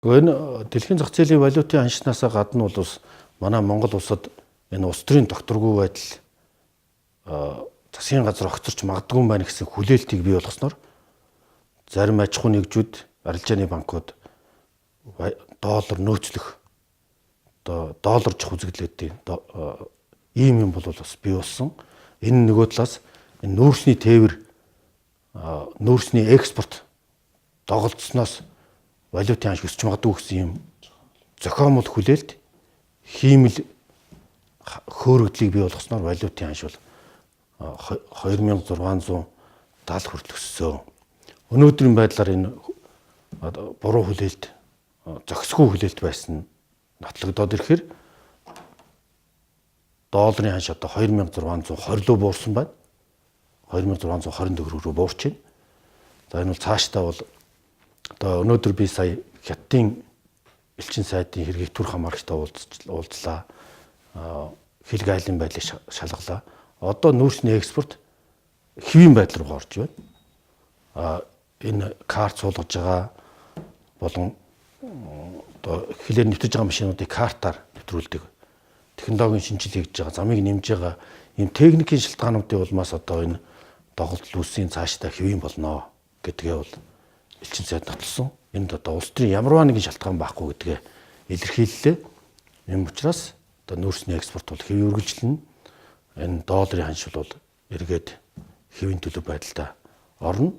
Гэхдээ энэ дэлхийн зах зээлийн валютын аншнаасаа гадна бол бас манай Монгол улсад энэ улс төрийн докторгүй байдал засгийн газар огцорч магадгүй байна гэсэн хүлээлтийг бий болгосноор зарим аж ахуй нэгжүүд, арилжааны банкуд доллар нөөцлөх долларжих үзэгдлүүдийн ийм юм бол бас бий болсон. Энэ нөгөө талаас энэ нүүрсний тээвэр нүүрсний экспорт доголдсноос валютын анш өсч магадгүй гэсэн юм зохиомол хүлээлт хиймэл хөөрөгдлийг бий болгосноор валютын анш бол 2670 хүртэл өссөн. Өнөөдрийн байдлаар энэ буруу хүлээлт зохисгүй хүлээлт байсан нотлогдоод ирэхээр долларын ханш одоо 2620 руу буурсан байна. 2624 рүү буурч байна. За энэ бол цаашдаа бол одоо өнөөдөр би сая Хятадын элчин сайдын хэргийг түр хамаарагчтай уулзлаа. Хил гайлын байдлыг шалгалаа. Одоо нүүрсний экспорт хэвийн байдал руу орж байна. Энэ карт суулгаж байгаа болон одоо хилээр нэвтэж байгаа машинуудыг картаар нэвтрүүлдэг. Технологийн шинжилгээ хийж байгаа, замыг нэмж байгаа ийм техникийн шалтгаануудын улмаас одоо энэ доголдол үүсийн цаашдаа хэвийн болно гэдгээ бол элчин сайд нотолсон. Энд одоо улс төрийн ямарваа нэгэн шалтгаан байхгүй гэдгээ илэрхийллээ. Ийм учраас одоо нүүрсний экспорт бол хэвийн үргэлжлэнэ. Энэ долларын ханш бол эргээд хэвийн төлөв байдалтай орно.